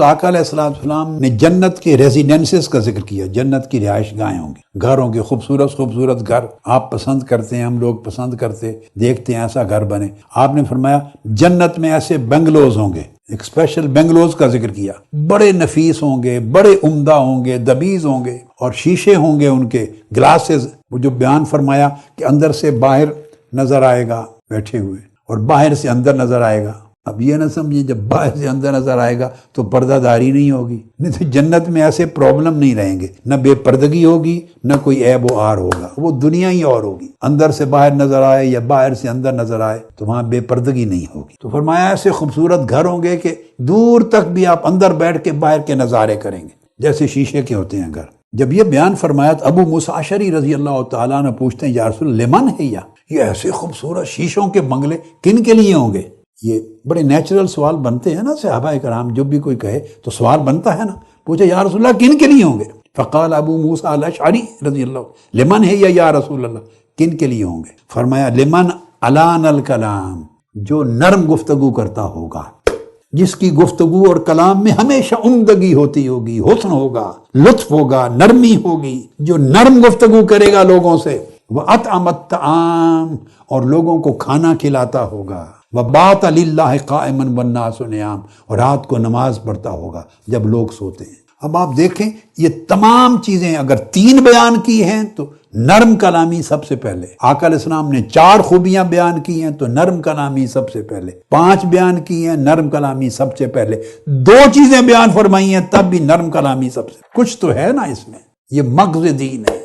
تو آقا علیہ السلام نے جنت کے ریزیڈنسز کا ذکر کیا، جنت کی رہائش گاہیں ہوں گی، گھر ہوں گے، خوبصورت خوبصورت گھر آپ پسند کرتے ہیں، ہم لوگ پسند کرتے دیکھتے ہیں ایسا گھر بنے۔ آپ نے فرمایا جنت میں ایسے بنگلوز ہوں گے، ایک اسپیشل بنگلوز کا ذکر کیا، بڑے نفیس ہوں گے، بڑے عمدہ ہوں گے، دبیز ہوں گے، اور شیشے ہوں گے ان کے، گلاسز، وہ جو بیان فرمایا کہ اندر سے باہر نظر آئے گا بیٹھے ہوئے اور باہر سے اندر نظر آئے گا۔ اب یہ نہ سمجھیں جب باہر سے اندر نظر آئے گا تو پردہ داری نہیں ہوگی، نہیں تو جنت میں ایسے پرابلم نہیں رہیں گے، نہ بے پردگی ہوگی، نہ کوئی عیب و عار ہوگا، وہ دنیا ہی اور ہوگی۔ اندر سے باہر نظر آئے یا باہر سے اندر نظر آئے تو وہاں بے پردگی نہیں ہوگی۔ تو فرمایا ایسے خوبصورت گھر ہوں گے کہ دور تک بھی آپ اندر بیٹھ کے باہر کے نظارے کریں گے، جیسے شیشے کے ہوتے ہیں گھر۔ جب یہ بیان فرمایا تو ابو موسیٰ اشعری رضی اللہ تعالیٰ نے پوچھتے ہیں یا رسول اللہ لمن ہے، یہ ایسے خوبصورت شیشوں کے بنگلے کن کے لیے ہوں گے؟ یہ بڑے نیچرل سوال بنتے ہیں نا، صحابہ کرام جب بھی کوئی کہے تو سوال بنتا ہے نا۔ پوچھے یا رسول اللہ کن کے لیے ہوں گے؟ فقال ابو موسیٰ الاشعری رضی اللہ لمن ہے یا رسول اللہ کن کے لیے ہوں گے؟ فرمایا لمن الان الکلام، جو نرم گفتگو کرتا ہوگا، جس کی گفتگو اور کلام میں ہمیشہ عمدگی ہوتی ہوگی، حسن ہوگا، لطف ہوگا، نرمی ہوگی، جو نرم گفتگو کرے گا لوگوں سے، وَأَطْعَمَ الطَّعَامَ، اور لوگوں کو کھانا کھلاتا ہوگا، وَبَاتَ لِلَّهِ قَائِمًا وَالنَّاسُ نِيَامٌ، اور رات کو نماز پڑھتا ہوگا جب لوگ سوتے ہیں۔ اب آپ دیکھیں یہ تمام چیزیں اگر 3 بیان کی ہیں تو نرم کلامی سب سے پہلے، آقا علیہ السلام نے 4 خوبیاں بیان کی ہیں تو نرم کلامی سب سے پہلے، 5 بیان کی ہیں نرم کلامی سب سے پہلے، 2 چیزیں بیان فرمائی ہیں تب بھی نرم کلامی سب سے۔ کچھ تو ہے نا اس میں، یہ مغز دین ہے،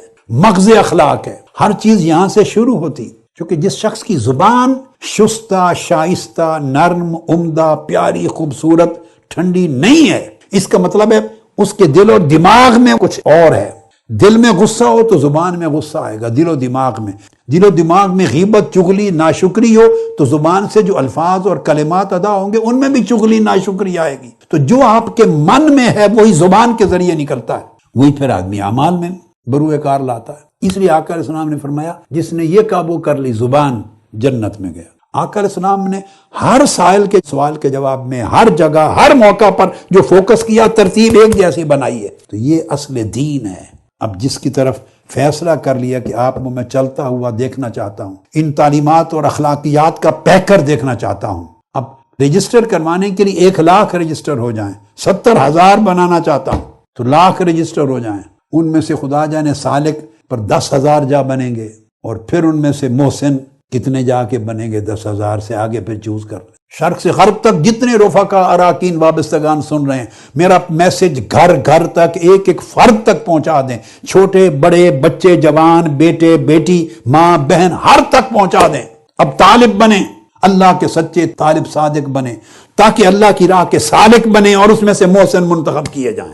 مغز اخلاق ہے، ہر چیز یہاں سے شروع ہوتی، کیونکہ جس شخص کی زبان شستہ، شائستہ، نرم، عمدہ، پیاری، خوبصورت، ٹھنڈی نہیں ہے، اس کا مطلب ہے اس کے دل اور دماغ میں کچھ اور ہے۔ دل میں غصہ ہو تو زبان میں غصہ آئے گا، دل و دماغ میں، دل و دماغ میں غیبت، چغلی، ناشکری ہو تو زبان سے جو الفاظ اور کلمات ادا ہوں گے ان میں بھی چغلی، ناشکری آئے گی۔ تو جو آپ کے من میں ہے وہی زبان کے ذریعے نکلتا ہے، وہی پھر آدمی اعمال میں بروئے کار لاتا ہے۔ اس لیے آقا علیہ السلام نے فرمایا جس نے یہ قابو کر لی زبان جنت میں گیا۔ آقا علیہ السلام نے ہر سائل کے سوال کے جواب میں ہر جگہ ہر موقع پر جو فوکس کیا، ترتیب ایک جیسی بنائی ہے۔ تو یہ اصل دین ہے۔ اب جس کی طرف فیصلہ کر لیا کہ آپ کو میں چلتا ہوا دیکھنا چاہتا ہوں، ان تعلیمات اور اخلاقیات کا پیکر دیکھنا چاہتا ہوں، اب رجسٹر کروانے کے لیے 1,00,000 رجسٹر ہو جائیں، 70,000 بنانا چاہتا ہوں تو 1,00,000 رجسٹر ہو جائیں، ان میں سے خدا جانے سالک پر 10,000 جا بنیں گے، اور پھر ان میں سے محسن کتنے جا کے بنیں گے، 10,000 سے آگے پھر چوز کر لیں۔ شرق سے غرب تک جتنے رفقا، اراکین، وابستگان سن رہے ہیں، میرا میسج گھر گھر تک، ایک ایک فرد تک پہنچا دیں، چھوٹے بڑے، بچے جوان، بیٹے بیٹی، ماں بہن، ہر تک پہنچا دیں۔ اب طالب بنیں، اللہ کے سچے طالب صادق بنیں، تاکہ اللہ کی راہ کے سالک بنیں اور اس میں سے محسن منتخب کیے جائیں۔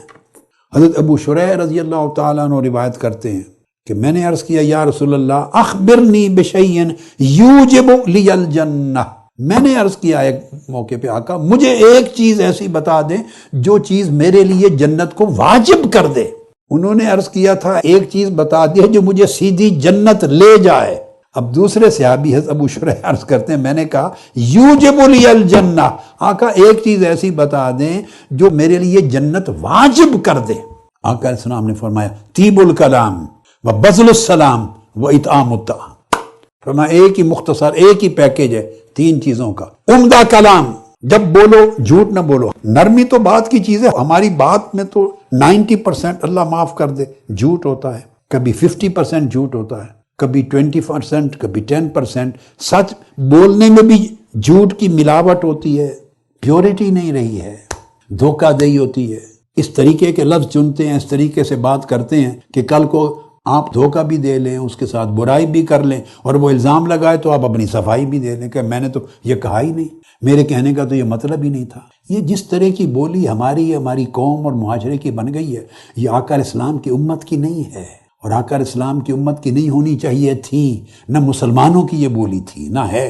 حضرت ابو شریح رضی اللہ تعالیٰ عنہ روایت کرتے ہیں کہ میں نے عرض کیا یا رسول اللہ اخبرنی بشیء یوجب لی الجنہ، میں نے عرض کیا ایک موقع پہ آقا مجھے ایک چیز ایسی بتا دیں جو چیز میرے لیے جنت کو واجب کر دے۔ انہوں نے عرض کیا تھا ایک چیز بتا دے جو مجھے سیدھی جنت لے جائے۔ اب دوسرے صحابی حضرت ابو شریح عرض کرتے ہیں میں نے کہا یوجب لی الجنہ، آقا ایک چیز ایسی بتا دیں جو میرے لیے جنت واجب کر دے۔ آقا علیہ السلام نے فرمایا طیب الکلام و بذل السلام و اطعام الطعام، فرمایا ایک ہی مختصر، ایک ہی پیکج ہے 3 چیزوں کا۔ عمدہ کلام، جب بولو جھوٹ نہ بولو، نرمی تو بات کی چیز ہے، ہماری بات میں تو 90% اللہ معاف کر دے جھوٹ ہوتا ہے، کبھی 50% جھوٹ ہوتا ہے، کبھی 20%، کبھی 10%۔ سچ بولنے میں بھی جھوٹ کی ملاوٹ ہوتی ہے، پیورٹی نہیں رہی ہے، دھوکہ دہی ہوتی ہے، اس طریقے کے لفظ چنتے ہیں، اس طریقے سے بات کرتے ہیں کہ کل کو آپ دھوکہ بھی دے لیں، اس کے ساتھ برائی بھی کر لیں، اور وہ الزام لگائے تو آپ اپنی صفائی بھی دے لیں کہ میں نے تو یہ کہا ہی نہیں، میرے کہنے کا تو یہ مطلب ہی نہیں تھا۔ یہ جس طرح کی بولی ہماری قوم اور معاشرے کی بن گئی ہے، یہ آقا علیہ السلام کی امت کی نہیں ہے، اور آقا علیہ السلام کی امت کی نہیں ہونی چاہیے تھی، نہ مسلمانوں کی یہ بولی تھی، نہ ہے۔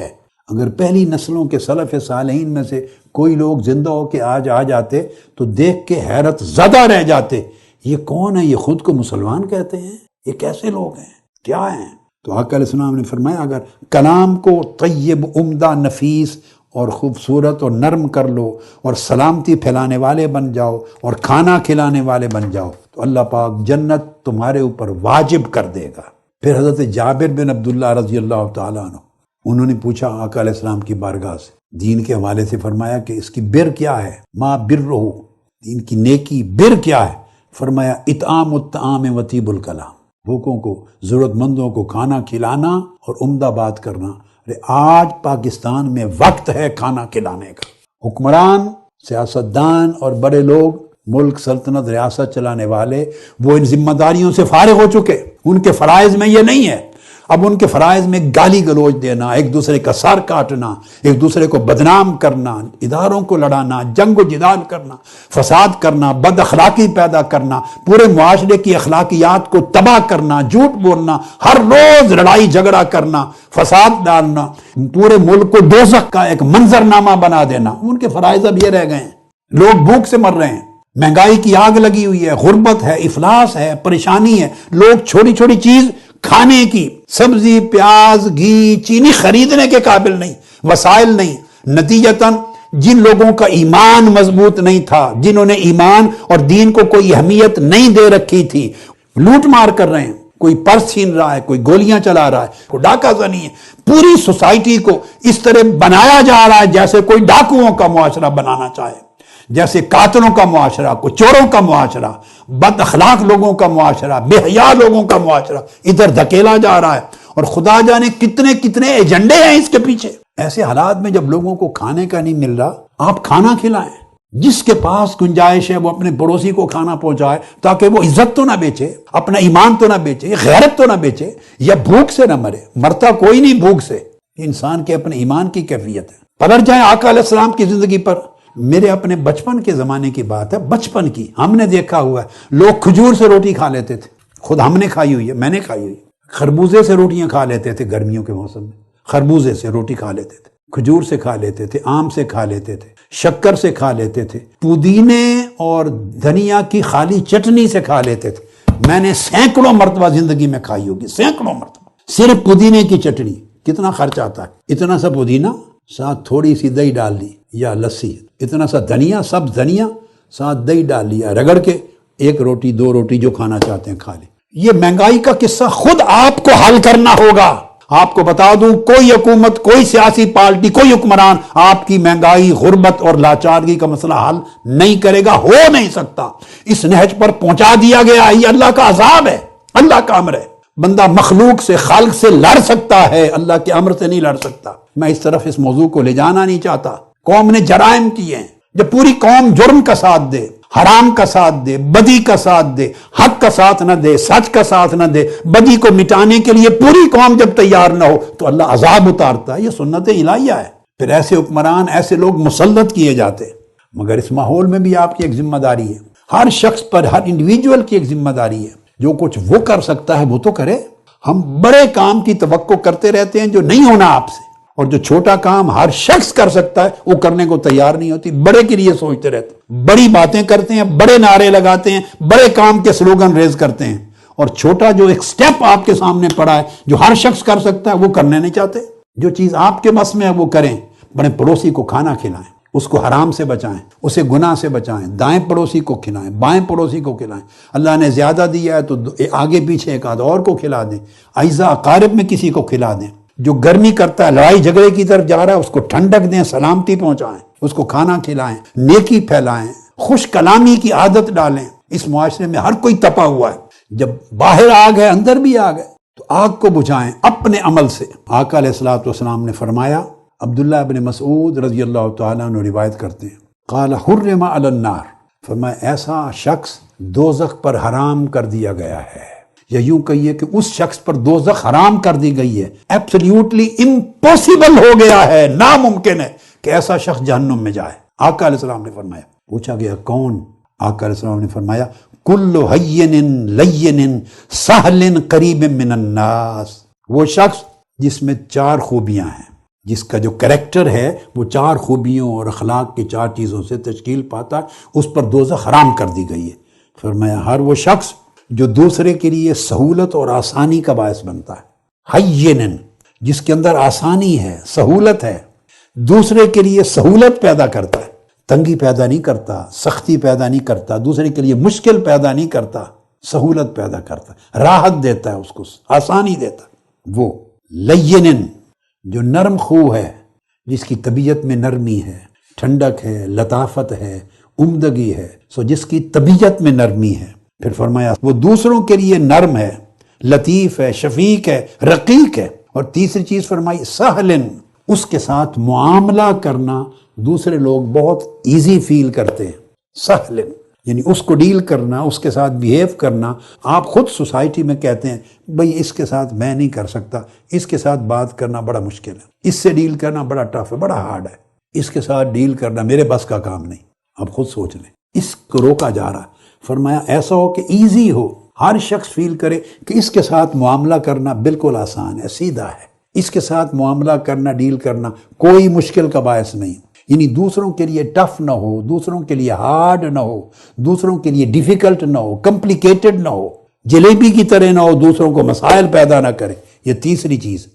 اگر پہلی نسلوں کے سلف صالحین میں سے کوئی لوگ زندہ ہو کے آج آ جاتے تو دیکھ کے حیرت زدہ رہ جاتے، یہ کون ہے؟ یہ خود کو مسلمان کہتے ہیں، یہ کیسے لوگ ہیں، کیا ہیں؟ تو آقا علیہ السلام نے فرمایا اگر کلام کو طیب، عمدہ، نفیس اور خوبصورت اور نرم کر لو اور سلامتی پھیلانے والے بن جاؤ اور کھانا کھلانے والے بن جاؤ تو اللہ پاک جنت تمہارے اوپر واجب کر دے گا۔ پھر حضرت جابر بن عبداللہ رضی اللہ تعالیٰ عنہ، انہوں نے پوچھا آقا علیہ السلام کی بارگاہ سے، دین کے حوالے سے، فرمایا کہ اس کی بر کیا ہے؟ ما برہ، دین کی نیکی بر کیا ہے؟ فرمایا اطعام الطعام و طیب الکلام، بھوکوں کو، ضرورت مندوں کو کھانا کھلانا اور عمدہ بات کرنا۔ آج پاکستان میں وقت ہے کھانا کھلانے کا۔ حکمران، سیاستدان اور بڑے لوگ، ملک، سلطنت، ریاست چلانے والے، وہ ان ذمہ داریوں سے فارغ ہو چکے۔ ان کے فرائض میں یہ نہیں ہے۔ اب ان کے فرائض میں گالی گلوچ دینا، ایک دوسرے کا سر کاٹنا، ایک دوسرے کو بدنام کرنا، اداروں کو لڑانا، جنگ و جدال کرنا، فساد کرنا، بد اخلاقی پیدا کرنا، پورے معاشرے کی اخلاقیات کو تباہ کرنا، جھوٹ بولنا، ہر روز لڑائی جھگڑا کرنا، فساد ڈالنا، پورے ملک کو دوزخ کا ایک منظرنامہ بنا دینا۔ ان کے فرائض اب یہ رہ گئے ہیں۔ لوگ بھوک سے مر رہے ہیں، مہنگائی کی آگ لگی ہوئی ہے، غربت ہے، افلاس ہے، پریشانی ہے، لوگ چھوٹی چھوٹی چیز کھانے کی، سبزی، پیاز، گھی، چینی خریدنے کے قابل نہیں، وسائل نہیں۔ نتیجتاً جن لوگوں کا ایمان مضبوط نہیں تھا، جنہوں نے ایمان اور دین کو کوئی اہمیت نہیں دے رکھی تھی، لوٹ مار کر رہے ہیں، کوئی پرس چھین رہا ہے، کوئی گولیاں چلا رہا ہے، کوئی ڈاکہ زنی ہے۔ پوری سوسائٹی کو اس طرح بنایا جا رہا ہے جیسے کوئی ڈاکوؤں کا معاشرہ بنانا چاہے، جیسے قاتلوں کا معاشرہ، کوئی چوروں کا معاشرہ، بد اخلاق لوگوں کا معاشرہ، بے حیا لوگوں کا معاشرہ ادھر دھکیلا جا رہا ہے، اور خدا جانے کتنے کتنے ایجنڈے ہیں اس کے پیچھے۔ ایسے حالات میں جب لوگوں کو کھانے کا نہیں مل رہا، آپ کھانا کھلائیں۔ جس کے پاس گنجائش ہے وہ اپنے پڑوسی کو کھانا پہنچائے، تاکہ وہ عزت تو نہ بیچے، اپنا ایمان تو نہ بیچے، غیرت تو نہ بیچے، یا بھوک سے نہ مرے۔ مرتا کوئی نہیں بھوک سے، انسان کے اپنے ایمان کی کیفیت ہے۔ پلٹ جائیں آقا علیہ السلام کی زندگی پر۔ میرے اپنے بچپن کے زمانے کی بات ہے، بچپن کی، ہم نے دیکھا ہوا ہے لوگ کھجور سے روٹی کھا لیتے تھے، خود ہم نے کھائی ہوئی ہے، میں نے کھائی ہوئی۔ خربوزے سے روٹیاں کھا لیتے تھے گرمیوں کے موسم میں، خربوزے سے روٹی کھا لیتے تھے، کھجور سے کھا لیتے تھے، آم سے کھا لیتے تھے، شکر سے کھا لیتے تھے، پودینے اور دھنیا کی خالی چٹنی سے کھا لیتے تھے۔ میں نے سینکڑوں مرتبہ زندگی میں کھائی ہوگی، سینکڑوں مرتبہ صرف پودینے کی چٹنی۔ کتنا خرچ آتا ہے؟ اتنا سا پودینہ، ساتھ تھوڑی سی دہی ڈال دی یا لسی، اتنا سا دھنیا، سب دھنیا، ساتھ دہی ڈال لیا، رگڑ کے ایک روٹی دو روٹی جو کھانا چاہتے ہیں کھا لیں۔ یہ مہنگائی کا قصہ خود آپ کو حل کرنا ہوگا۔ آپ کو بتا دوں، کوئی حکومت، کوئی سیاسی پارٹی، کوئی حکمران آپ کی مہنگائی، غربت اور لاچارگی کا مسئلہ حل نہیں کرے گا، ہو نہیں سکتا۔ اس نہج پر پہنچا دیا گیا، یہ اللہ کا عذاب ہے، اللہ کا امر ہے۔ بندہ مخلوق سے، خالق سے لڑ سکتا ہے، اللہ کے امر سے نہیں لڑ سکتا۔ میں اس طرف اس موضوع کو لے جانا نہیں چاہتا۔ قوم نے جرائم کیے ہیں، جب پوری قوم جرم کا ساتھ دے، حرام کا ساتھ دے، بدی کا ساتھ دے، حق کا ساتھ نہ دے، سچ کا ساتھ نہ دے، بدی کو مٹانے کے لیے پوری قوم جب تیار نہ ہو تو اللہ عذاب اتارتا ہے۔ یہ سنت الہیہ ہے۔ پھر ایسے حکمران، ایسے لوگ مسلط کیے جاتے۔ مگر اس ماحول میں بھی آپ کی ایک ذمہ داری ہے، ہر شخص پر، ہر انڈیویجول کی ایک ذمہ داری ہے۔ جو کچھ وہ کر سکتا ہے وہ تو کرے۔ ہم بڑے کام کی توقع کرتے رہتے ہیں جو نہیں ہونا آپ سے، اور جو چھوٹا کام ہر شخص کر سکتا ہے وہ کرنے کو تیار نہیں ہوتی، بڑے کے لیے سوچتے رہتے ہیں، بڑی باتیں کرتے ہیں، بڑے نعرے لگاتے ہیں، بڑے کام کے سلوگن ریز کرتے ہیں، اور چھوٹا جو ایک سٹیپ آپ کے سامنے پڑا ہے جو ہر شخص کر سکتا ہے وہ کرنے نہیں چاہتے۔ جو چیز آپ کے بس میں ہے وہ کریں۔ بڑے پڑوسی کو کھانا کھلائیں، اس کو حرام سے بچائیں، اسے گناہ سے بچائیں، دائیں پڑوسی کو کھلائیں، بائیں پڑوسی کو کھلائیں۔ اللہ نے زیادہ دیا ہے تو آگے پیچھے ایک آدھ اور کو کھلا دیں، اعزا اقارب میں کسی کو کھلا دیں۔ جو گرمی کرتا ہے، لڑائی جھگڑے کی طرف جا رہا ہے، اس کو ٹھنڈک دیں، سلامتی پہنچائیں، اس کو کھانا کھلائیں، نیکی پھیلائیں، خوش کلامی کی عادت ڈالیں۔ اس معاشرے میں ہر کوئی تپا ہوا ہے، جب باہر آگ ہے اندر بھی آگ ہے، تو آگ کو بجھائیں اپنے عمل سے۔ آقا علیہ الصلوۃ والسلام نے فرمایا، عبداللہ ابن مسعود رضی اللہ تعالیٰ عنہ روایت کرتے ہیں، قال حرم علی النار، فرمایا ایسا شخص دوزخ پر حرام کر دیا گیا ہے، یا یوں کہیے کہ اس شخص پر دوزخ حرام کر دی گئی ہے، ایبسلیوٹلی امپوسیبل ہو گیا ہے، ناممکن ہے کہ ایسا شخص جہنم میں جائے۔ آقا علیہ السلام نے فرمایا، پوچھا گیا کون؟ آقا علیہ السلام نے فرمایا، کل ہین لین سہل قریب من الناس، وہ شخص جس میں چار خوبیاں ہیں، جس کا جو کریکٹر ہے وہ چار خوبیوں اور اخلاق کی چار چیزوں سے تشکیل پاتا ہے، اس پر دوزخ حرام کر دی گئی ہے۔ فرمایا ہر وہ شخص جو دوسرے کے لیے سہولت اور آسانی کا باعث بنتا ہے، ہینن، جس کے اندر آسانی ہے، سہولت ہے، دوسرے کے لیے سہولت پیدا کرتا ہے، تنگی پیدا نہیں کرتا، سختی پیدا نہیں کرتا، دوسرے کے لیے مشکل پیدا نہیں کرتا، سہولت پیدا کرتا ہے، راحت دیتا ہے، اس کو آسانی دیتا ہے۔ وہ لینن، جو نرم خو ہے، جس کی طبیعت میں نرمی ہے، ٹھنڈک ہے، لطافت ہے، عمدگی ہے، سو جس کی طبیعت میں نرمی ہے۔ پھر فرمایا وہ دوسروں کے لیے نرم ہے، لطیف ہے، شفیق ہے، رقیق ہے۔ اور تیسری چیز فرمائی سہلن، اس کے ساتھ معاملہ کرنا دوسرے لوگ بہت ایزی فیل کرتے ہیں۔ سہلن یعنی اس کو ڈیل کرنا، اس کے ساتھ بیہیو کرنا۔ آپ خود سوسائٹی میں کہتے ہیں بھئی اس کے ساتھ میں نہیں کر سکتا، اس کے ساتھ بات کرنا بڑا مشکل ہے، اس سے ڈیل کرنا بڑا ٹف ہے، بڑا ہارڈ ہے، اس کے ساتھ ڈیل کرنا میرے بس کا کام نہیں۔ آپ خود سوچ لیں، اس کو روکا جا رہا۔ فرمایا ایسا ہو کہ ایزی ہو، ہر شخص فیل کرے کہ اس کے ساتھ معاملہ کرنا بالکل آسان ہے، سیدھا ہے، اس کے ساتھ معاملہ کرنا، ڈیل کرنا کوئی مشکل کا باعث نہیں۔ یعنی دوسروں کے لیے ٹف نہ ہو، دوسروں کے لیے ہارڈ نہ ہو، دوسروں کے لیے ڈیفیکلٹ نہ ہو، کمپلیکیٹڈ نہ ہو، جلیبی کی طرح نہ ہو، دوسروں کو مسائل پیدا نہ کرے۔ یہ تیسری چیز۔